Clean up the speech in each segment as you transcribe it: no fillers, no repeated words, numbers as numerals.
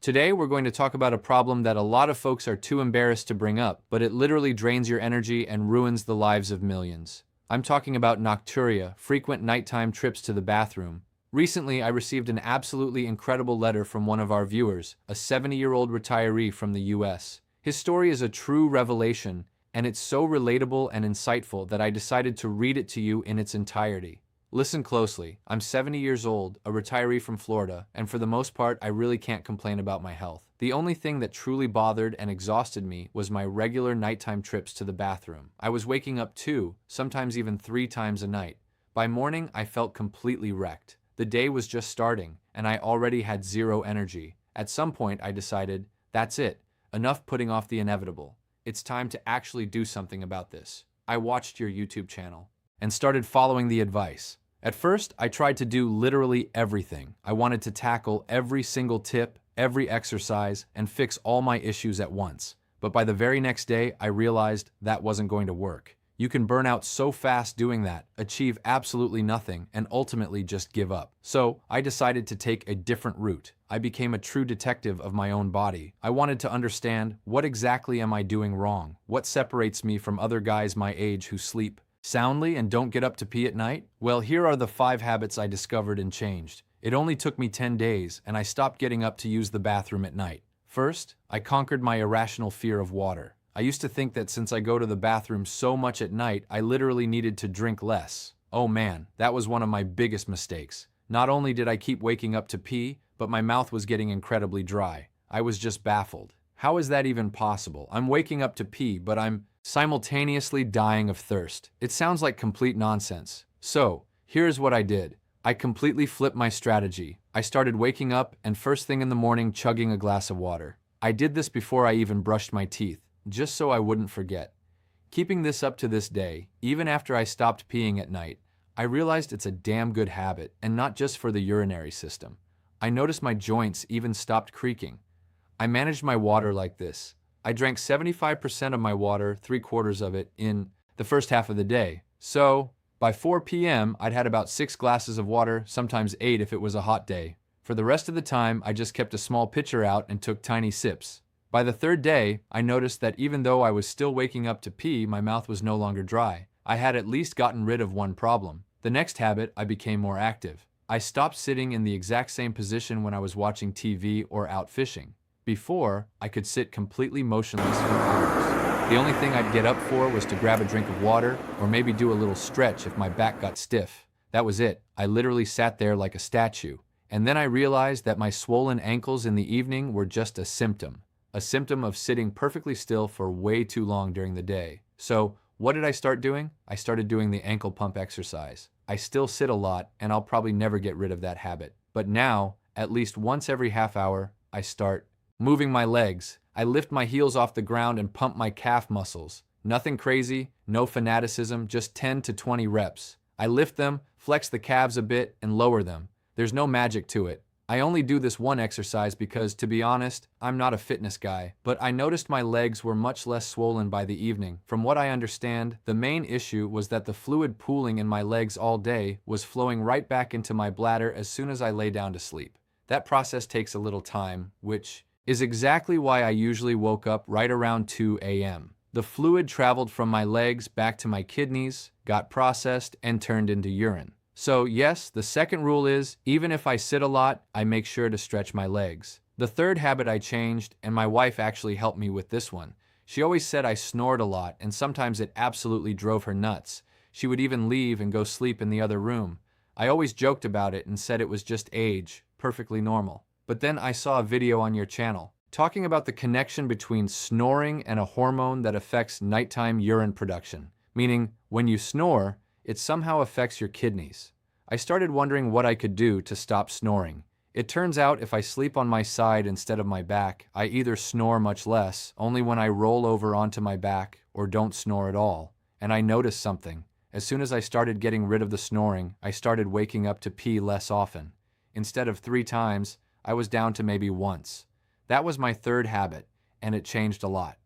Today, we're going to talk about a problem that a lot of folks are too embarrassed to bring up, but it literally drains your energy and ruins the lives of millions. I'm talking about nocturia, frequent nighttime trips to the bathroom. Recently, I received an absolutely incredible letter from one of our viewers, a 70-year-old retiree from the US. His story is a true revelation, and it's so relatable and insightful that I decided to read it to you in its entirety. Listen closely. I'm 70 years old, a retiree from Florida, and for the most part, I really can't complain about my health. The only thing that truly bothered and exhausted me was my regular nighttime trips to the bathroom. I was waking up 2, sometimes even 3 times a night. By morning, I felt completely wrecked. The day was just starting, and I already had zero energy. At some point, I decided, that's it. Enough putting off the inevitable. It's time to actually do something about this. I watched your YouTube channel and started following the advice. At first, I tried to do literally everything. I wanted to tackle every single tip, every exercise, and fix all my issues at once. But by the very next day, I realized that wasn't going to work. You can burn out so fast doing that, achieve absolutely nothing, and ultimately just give up. So, I decided to take a different route. I became a true detective of my own body. I wanted to understand, what exactly am I doing wrong? What separates me from other guys my age who sleep soundly and don't get up to pee at night? Well, here are the 5 habits I discovered and changed. It only took me 10 days, and I stopped getting up to use the bathroom at night. First, I conquered my irrational fear of water. I used to think that since I go to the bathroom so much at night, I literally needed to drink less. Oh man, that was one of my biggest mistakes. Not only did I keep waking up to pee, but my mouth was getting incredibly dry. I was just baffled. How is that even possible? I'm waking up to pee, but I'm simultaneously dying of thirst. It sounds like complete nonsense. So, here's what I did. I completely flipped my strategy. I started waking up and first thing in the morning chugging a glass of water. I did this before I even brushed my teeth, just so I wouldn't forget. Keeping this up to this day, even after I stopped peeing at night, I realized it's a damn good habit, and not just for the urinary system. I noticed my joints even stopped creaking. I managed my water like this. I drank 75% of my water, 3/4 of it, in the first half of the day. So, by 4 p.m., I'd had about 6 glasses of water, sometimes 8 if it was a hot day. For the rest of the time, I just kept a small pitcher out and took tiny sips. By the 3rd day, I noticed that even though I was still waking up to pee, my mouth was no longer dry. I had at least gotten rid of one problem. The next habit, I became more active. I stopped sitting in the exact same position when I was watching TV or out fishing. Before, I could sit completely motionless for hours. The only thing I'd get up for was to grab a drink of water or maybe do a little stretch if my back got stiff. That was it. I literally sat there like a statue. And then I realized that my swollen ankles in the evening were just a symptom of sitting perfectly still for way too long during the day. So, what did I start doing? I started doing the ankle pump exercise. I still sit a lot, and I'll probably never get rid of that habit. But now, at least once every half hour, I start moving my legs. I lift my heels off the ground and pump my calf muscles. Nothing crazy, no fanaticism, just 10 to 20 reps. I lift them, flex the calves a bit, and lower them. There's no magic to it. I only do this one exercise because, to be honest, I'm not a fitness guy, but I noticed my legs were much less swollen by the evening. From what I understand, the main issue was that the fluid pooling in my legs all day was flowing right back into my bladder as soon as I lay down to sleep. That process takes a little time, which is exactly why I usually woke up right around 2 a.m. The fluid traveled from my legs back to my kidneys, got processed, and turned into urine. So yes, the second rule is, even if I sit a lot, I make sure to stretch my legs. The 3rd habit I changed, and my wife actually helped me with this one. She always said I snored a lot, and sometimes it absolutely drove her nuts. She would even leave and go sleep in the other room. I always joked about it and said it was just age, perfectly normal. But then I saw a video on your channel talking about the connection between snoring and a hormone that affects nighttime urine production, meaning when you snore, it somehow affects your kidneys. I started wondering what I could do to stop snoring. It turns out if I sleep on my side instead of my back, I either snore much less, only when I roll over onto my back, or don't snore at all. And I noticed something. As soon as I started getting rid of the snoring, I started waking up to pee less often. Instead of 3 times, I was down to maybe once. That was my 3rd habit, and it changed a lot.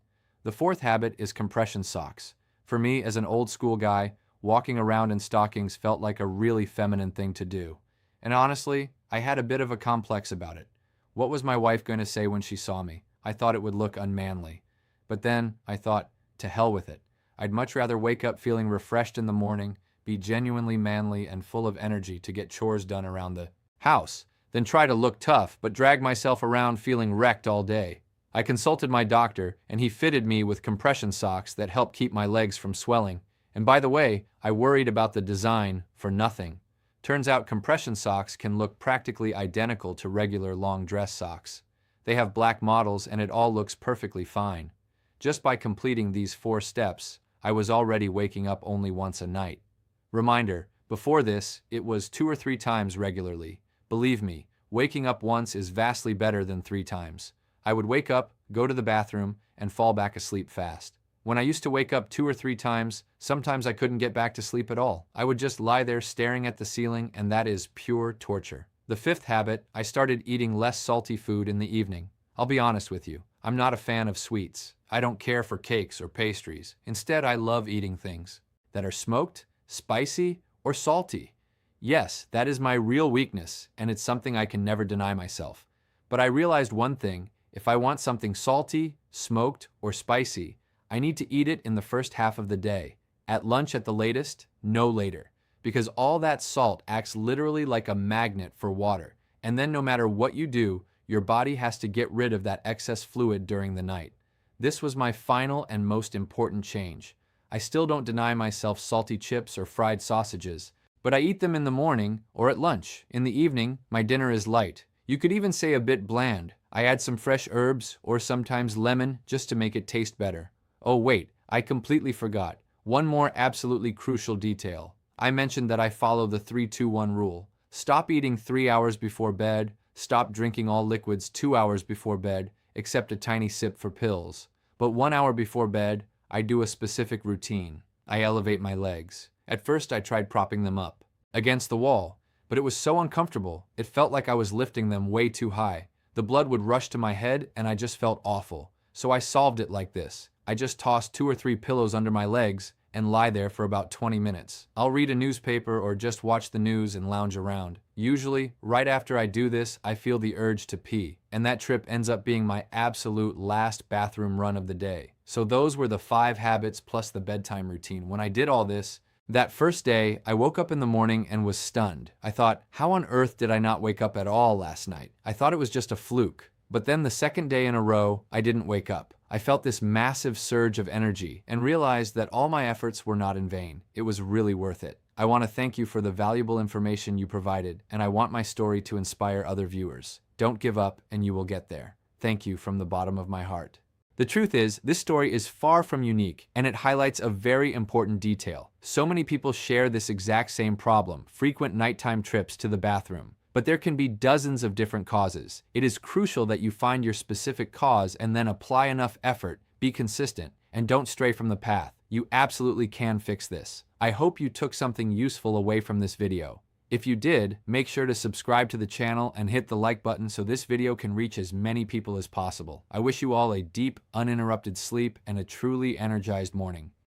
The 4th habit is compression socks. For me, as an old school guy, walking around in stockings felt like a really feminine thing to do. And honestly, I had a bit of a complex about it. What was my wife going to say when she saw me? I thought it would look unmanly. But then I thought, to hell with it. I'd much rather wake up feeling refreshed in the morning, be genuinely manly and full of energy to get chores done around the house, than try to look tough but drag myself around feeling wrecked all day. I consulted my doctor, and he fitted me with compression socks that help keep my legs from swelling. And by the way, I worried about the design for nothing. Turns out compression socks can look practically identical to regular long dress socks. They have black models and it all looks perfectly fine. Just by completing these 4 steps, I was already waking up only once a night. Reminder, before this, it was 2 or 3 times regularly. Believe me, waking up once is vastly better than 3 times. I would wake up, go to the bathroom, and fall back asleep fast. When I used to wake up 2 or 3 times, sometimes I couldn't get back to sleep at all. I would just lie there staring at the ceiling, and that is pure torture. The 5th habit, I started eating less salty food in the evening. I'll be honest with you, I'm not a fan of sweets. I don't care for cakes or pastries. Instead, I love eating things that are smoked, spicy, or salty. Yes, that is my real weakness, and it's something I can never deny myself. But I realized one thing, if I want something salty, smoked, or spicy, I need to eat it in the first half of the day. At lunch at the latest, no later. Because all that salt acts literally like a magnet for water. And then no matter what you do, your body has to get rid of that excess fluid during the night. This was my final and most important change. I still don't deny myself salty chips or fried sausages, but I eat them in the morning or at lunch. In the evening, my dinner is light. You could even say a bit bland. I add some fresh herbs or sometimes lemon just to make it taste better. Oh wait, I completely forgot. One more absolutely crucial detail. I mentioned that I follow the 3-2-1 rule. Stop eating 3 hours before bed, stop drinking all liquids 2 hours before bed, except a tiny sip for pills. But 1 hour before bed, I do a specific routine. I elevate my legs. At first I tried propping them up against the wall, but it was so uncomfortable. It felt like I was lifting them way too high. The blood would rush to my head and I just felt awful. So I solved it like this. I just tossed 2 or 3 pillows under my legs and lie there for about 20 minutes. I'll read a newspaper or just watch the news and lounge around. Usually, right after I do this, I feel the urge to pee, and that trip ends up being my absolute last bathroom run of the day. So those were the 5 habits plus the bedtime routine. When I did all this, that first day, I woke up in the morning and was stunned. I thought, how on earth did I not wake up at all last night? I thought it was just a fluke. But then the second day in a row, I didn't wake up. I felt this massive surge of energy and realized that all my efforts were not in vain. It was really worth it. I want to thank you for the valuable information you provided, and I want my story to inspire other viewers. Don't give up, and you will get there. Thank you from the bottom of my heart. The truth is, this story is far from unique, and it highlights a very important detail. So many people share this exact same problem, frequent nighttime trips to the bathroom. But there can be dozens of different causes. It is crucial that you find your specific cause and then apply enough effort, be consistent, and don't stray from the path. You absolutely can fix this. I hope you took something useful away from this video. If you did, make sure to subscribe to the channel and hit the like button so this video can reach as many people as possible. I wish you all a deep, uninterrupted sleep and a truly energized morning.